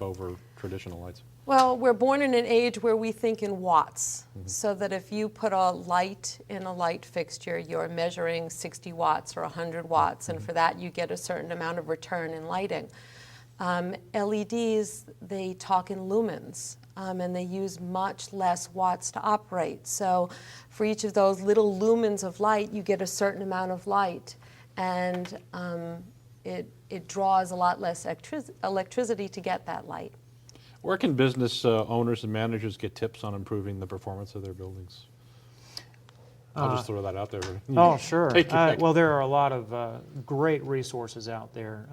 over traditional lights? Well, we're born in an age where we think in watts, so that if you put a light in a light fixture, you're measuring 60 watts or 100 watts, and for that you get a certain amount of return in lighting. LEDs, they talk in lumens, and they use much less watts to operate. So for each of those little lumens of light, you get a certain amount of light, and it draws a lot less electricity to get that light. Where can business owners and managers get tips on improving the performance of their buildings? I'll just throw that out there. Oh, sure. Take your pick. Well, there are a lot of great resources out there.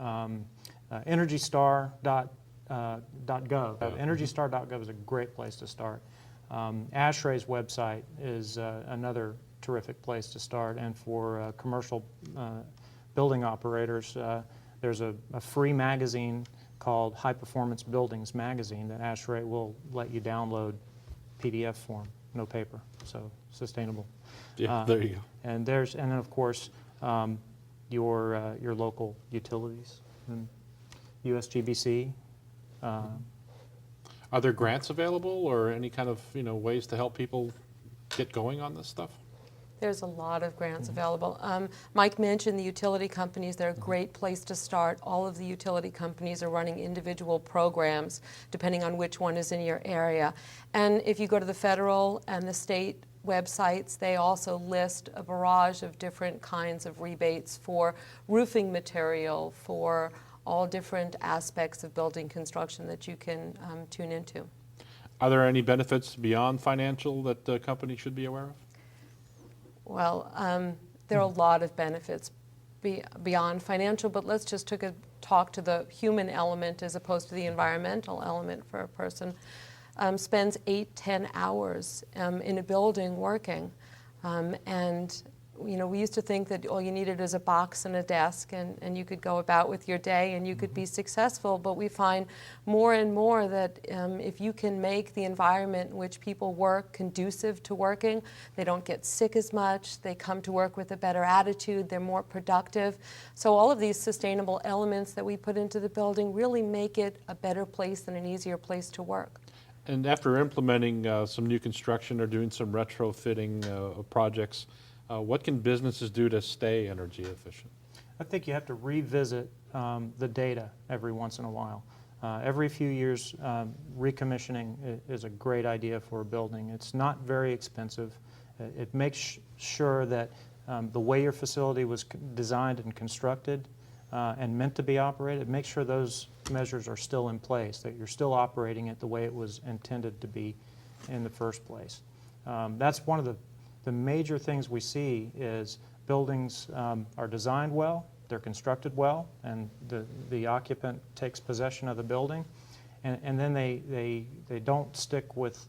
EnergyStar.gov. EnergyStar.gov is a great place to start. ASHRAE's website is another terrific place to start. And for commercial building operators, there's a free magazine called High Performance Buildings Magazine that ASHRAE will let you download PDF form, no paper, so sustainable. Yeah, there you go. And then of course your local utilities, and USGBC. Are there grants available or any kind of ways to help people get going on this stuff? There's a lot of grants available. Mike mentioned the utility companies. They're a great place to start. All of the utility companies are running individual programs depending on which one is in your area. And if you go to the federal and the state websites, they also list a barrage of different kinds of rebates for roofing material, for all different aspects of building construction that you can tune into. Are there any benefits beyond financial that companies should be aware of? Well, there are a lot of benefits beyond financial, but let's just talk to the human element as opposed to the environmental element. For a person spends 8-10 hours in a building working, and we used to think that all you needed is a box and a desk, and you could go about with your day and you could be successful. But we find more and more that if you can make the environment in which people work conducive to working, they don't get sick as much, they come to work with a better attitude, they're more productive. So all of these sustainable elements that we put into the building really make it a better place and an easier place to work. And after implementing some new construction or doing some retrofitting projects, what can businesses do to stay energy efficient? I think you have to revisit the data every once in a while. Every few years, recommissioning is a great idea for a building. It's not very expensive. It makes sure that the way your facility was designed and constructed and meant to be operated, make sure those measures are still in place, that you're still operating it the way it was intended to be in the first place. That's one of the major things we see is buildings are designed well, they're constructed well, and the occupant takes possession of the building, and then they don't stick with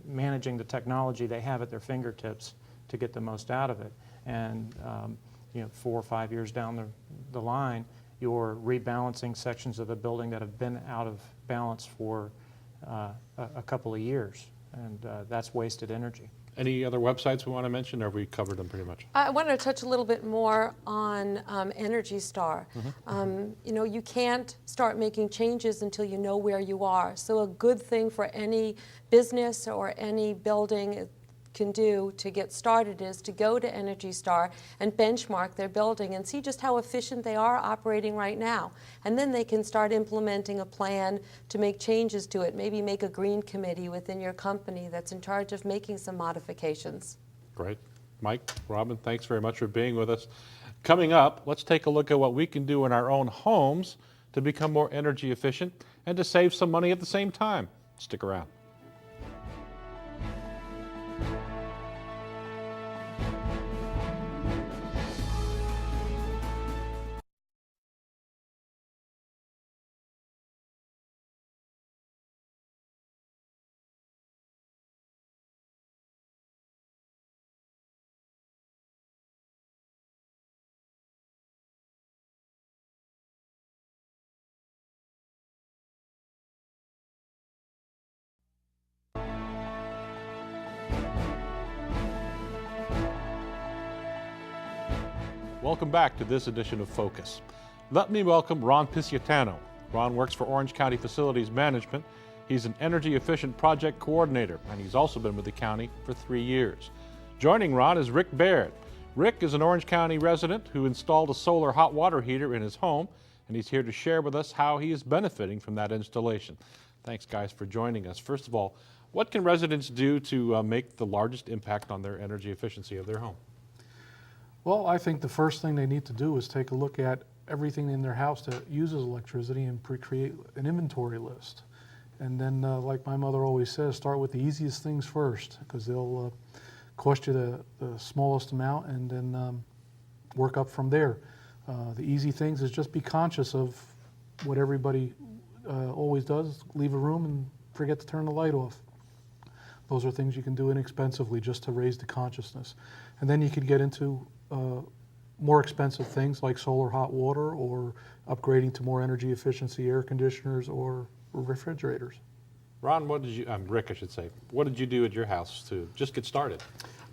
managing the technology they have at their fingertips to get the most out of it. And 4 or 5 years down the line, you're rebalancing sections of the building that have been out of balance for a couple of years, and that's wasted energy. Any other websites we want to mention, or have we covered them pretty much? I wanted to touch a little bit more on Energy Star. You can't start making changes until you know where you are. So a good thing for any business or any building can do to get started is to go to Energy Star and benchmark their building and see just how efficient they are operating right now. And then they can start implementing a plan to make changes to it, maybe make a green committee within your company that's in charge of making some modifications. Great. Mike, Robin, thanks very much for being with us. Coming up, let's take a look at what we can do in our own homes to become more energy efficient and to save some money at the same time. Stick around. Welcome back to this edition of Focus. Let me welcome Ron Pisciatano, Ron works for Orange County Facilities Management. He's an energy efficient project coordinator, and he's also been with the county for 3 years. Joining Ron is Rick Baird. Rick is an Orange County resident who installed a solar hot water heater in his home, and he's here to share with us how he is benefiting from that installation. Thanks, guys, for joining us. First of all, what can residents do to make the largest impact on their energy efficiency of their home? Well, I think the first thing they need to do is take a look at everything in their house that uses electricity and create an inventory list. And then, like my mother always says, start with the easiest things first, because they'll cost you the smallest amount, and then work up from there. The easy things is just be conscious of what everybody always does: leave a room and forget to turn the light off. Those are things you can do inexpensively just to raise the consciousness. And then you could get into more expensive things like solar hot water, or upgrading to more energy efficiency air conditioners or refrigerators. Ron, Rick, I should say, what did you do at your house to just get started?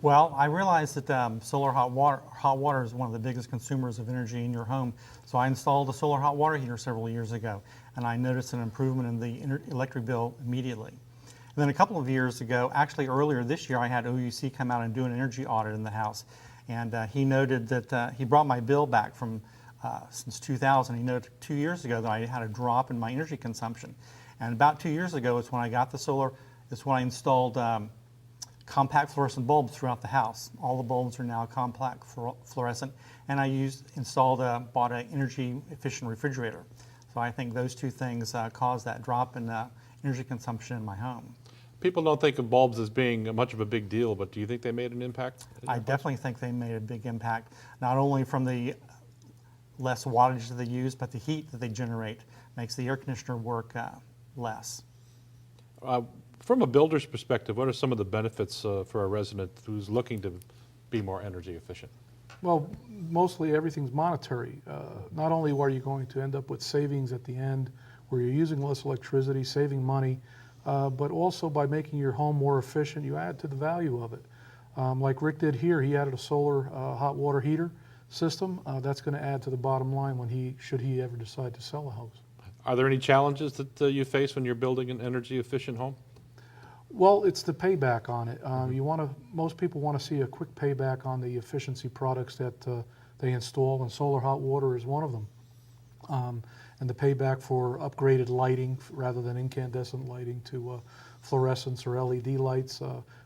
Well, I realized that solar hot water is one of the biggest consumers of energy in your home. So I installed a solar hot water heater several years ago, and I noticed an improvement in the electric bill immediately. And then a couple of years ago, actually earlier this year, I had OUC come out and do an energy audit in the house. And he noted that he brought my bill back from since 2000. He noted 2 years ago that I had a drop in my energy consumption. And about 2 years ago is when I got the solar, is when I installed compact fluorescent bulbs throughout the house. All the bulbs are now compact fluorescent. And I bought an energy efficient refrigerator. So I think those two things caused that drop in energy consumption in my home. People don't think of bulbs as being much of a big deal, but do you think they made an impact? I definitely think they made a big impact, not only from the less wattage that they use, but the heat that they generate makes the air conditioner work less. From a builder's perspective, what are some of the benefits for a resident who's looking to be more energy efficient? Well, mostly everything's monetary. Not only are you going to end up with savings at the end, where you're using less electricity, saving money, but also by making your home more efficient, you add to the value of it. Like Rick did here, he added a solar hot water heater system. That's going to add to the bottom line when should he ever decide to sell a house. Are there any challenges that you face when you're building an energy efficient home? Well, it's the payback on it. Most people want to see a quick payback on the efficiency products that they install, and solar hot water is one of them. And the payback for upgraded lighting rather than incandescent lighting to fluorescence or LED lights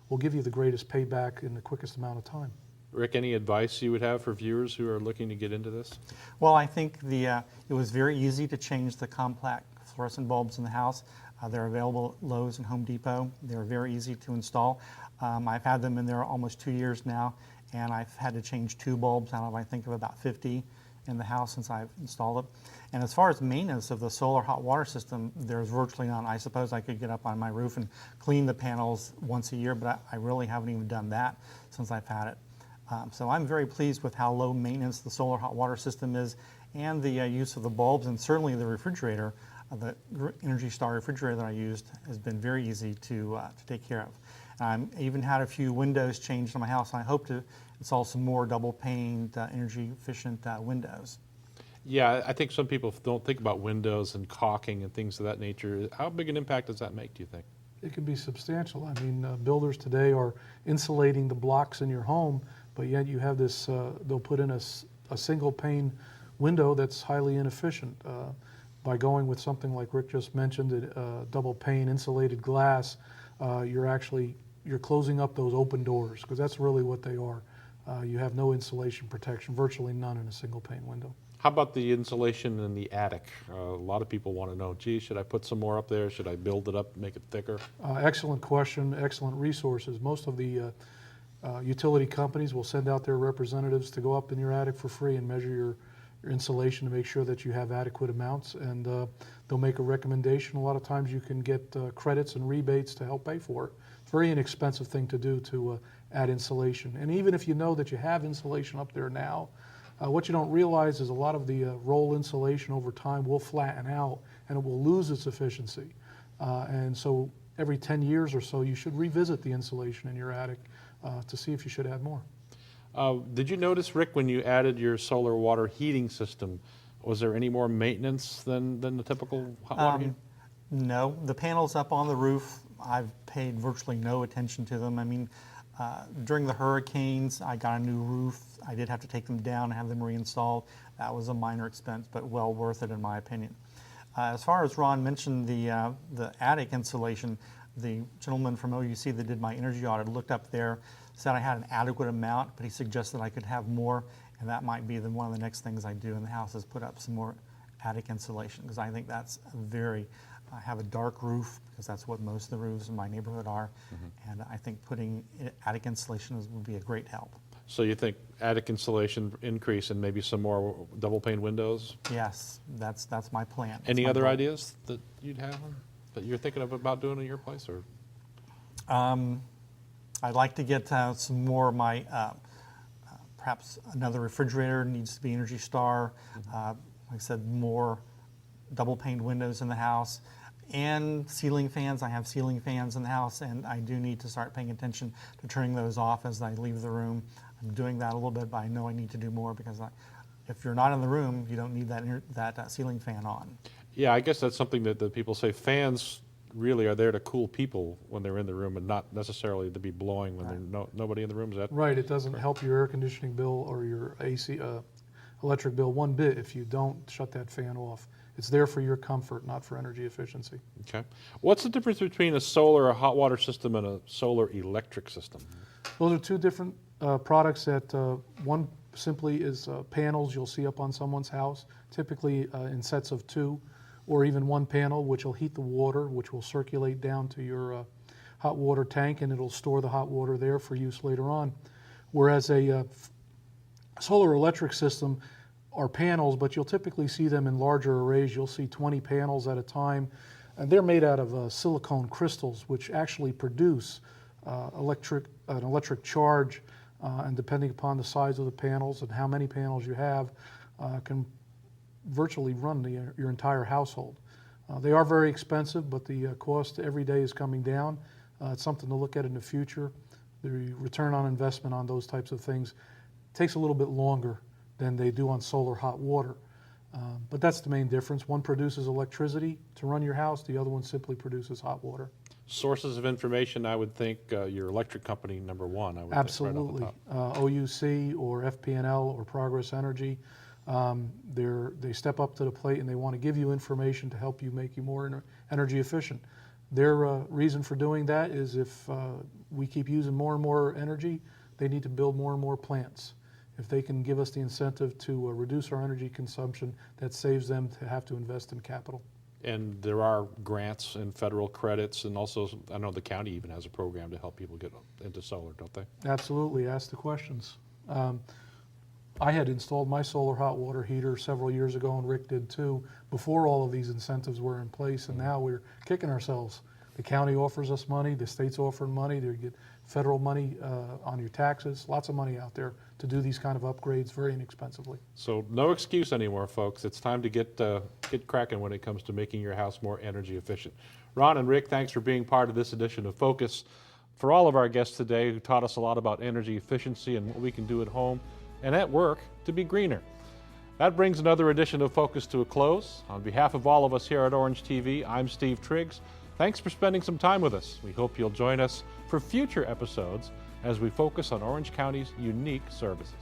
will give you the greatest payback in the quickest amount of time. Rick, any advice you would have for viewers who are looking to get into this? Well, I think it was very easy to change the compact fluorescent bulbs in the house. They're available at Lowe's and Home Depot. They're very easy to install. I've had them in there almost 2 years now, and I've had to change 2 bulbs out of, I think, of about 50 in the house since I've installed it. And as far as maintenance of the solar hot water system, there's virtually none. I suppose I could get up on my roof and clean the panels once a year, but I really haven't even done that since I've had it. So I'm very pleased with how low maintenance the solar hot water system is, and the use of the bulbs, and certainly the refrigerator. The Energy Star refrigerator that I used has been very easy to take care of. I even had a few windows changed in my house, and I hope to install some more double-paned, energy-efficient windows. Yeah, I think some people don't think about windows and caulking and things of that nature. How big an impact does that make, do you think? It can be substantial. I mean, builders today are insulating the blocks in your home, but yet you have this, they'll put in a single pane window that's highly inefficient. By going with something like Rick just mentioned, double pane insulated glass, you're closing up those open doors, because that's really what they are. You have no insulation protection, virtually none in a single pane window. How about the insulation in the attic? A lot of people want to know, gee, should I put some more up there? Should I build it up, make it thicker? Excellent question, excellent resources. Most of the utility companies will send out their representatives to go up in your attic for free and measure your insulation to make sure that you have adequate amounts, and they'll make a recommendation. A lot of times you can get credits and rebates to help pay for it. It's a very inexpensive thing to do to add insulation. And even if you know that you have insulation up there now, what you don't realize is a lot of the roll insulation over time will flatten out and it will lose its efficiency. And so every 10 years or so you should revisit the insulation in your attic to see if you should add more. Did you notice, Rick, when you added your solar water heating system, Was there any more maintenance than the typical hot water heater? No, the panels up on the roof, I've paid virtually no attention to them. I mean, during the hurricanes, I got a new roof. I did have to take them down and have them reinstalled. That was a minor expense, but well worth it in my opinion. As far as Ron mentioned the attic insulation, the gentleman from OUC that did my energy audit looked up there, said I had an adequate amount, but he suggested I could have more, and that might be one of the next things I do in the house is put up some more attic insulation, because I think that's I have a dark roof, because that's what most of the roofs in my neighborhood are, and I think putting attic insulation would be a great help. So you think attic insulation increase and maybe some more double pane windows? Yes, that's my plan. That's Any my other goal. ideas that you'd have that you're thinking about doing in your place? Or I'd like to get some more of my, perhaps another refrigerator needs to be Energy Star. Like I said, more double paned windows in the house and ceiling fans. I have ceiling fans in the house, and I do need to start paying attention to turning those off as I leave the room. I'm doing that a little bit, but I know I need to do more because if you're not in the room, you don't need that ceiling fan on. yeah, I guess that's something that people say. Fans really are there to cool people when they're in the room, and not necessarily to be blowing when there's nobody in the room. Is that Right, it doesn't help your air conditioning bill or your AC, electric bill one bit if you don't shut that fan off. It's there for your comfort, not for energy efficiency. okay? What's the difference between a solar, a hot water system, and a solar electric system? Those are two different products that one simply is panels you'll see up on someone's house, typically in sets of two, or even one panel which will heat the water, which will circulate down to your hot water tank, and it'll store the hot water there for use later on. Whereas a solar electric system are panels, but you'll typically see them in larger arrays. You'll see 20 panels at a time, and they're made out of silicone crystals, which actually produce an electric charge, and depending upon the size of the panels and how many panels you have, can virtually run your entire household. They are very expensive, but the cost every day is coming down. It's something to look at in the future. The return on investment on those types of things takes a little bit longer than they do on solar hot water. But that's the main difference. One produces electricity to run your house, the other one simply produces hot water. Sources of information, I would think your electric company, number one. I would think, right off the Absolutely. top. OUC or FP&L or Progress Energy, they step up to the plate and they want to give you information to help you make you more energy efficient. Their reason for doing that is if we keep using more and more energy, they need to build more and more plants. If they can give us the incentive to reduce our energy consumption, that saves them to have to invest in capital. And there are grants and federal credits, and also I know the county even has a program to help people get into solar, don't they? Absolutely, ask the questions. I had installed my solar hot water heater several years ago, and Rick did too, before all of these incentives were in place, and now we're kicking ourselves. The county offers us money, the state's offering money, they get federal money on your taxes, lots of money out there to do these kind of upgrades very inexpensively. So no excuse anymore, folks. It's time to get cracking when it comes to making your house more energy efficient. Ron and Rick, thanks for being part of this edition of Focus. For all of our guests today who taught us a lot about energy efficiency and what we can do at home and at work to be greener. That brings another edition of Focus to a close. On behalf of all of us here at Orange TV, I'm Steve Triggs. Thanks for spending some time with us. We hope you'll join us for future episodes as we focus on Orange County's unique services.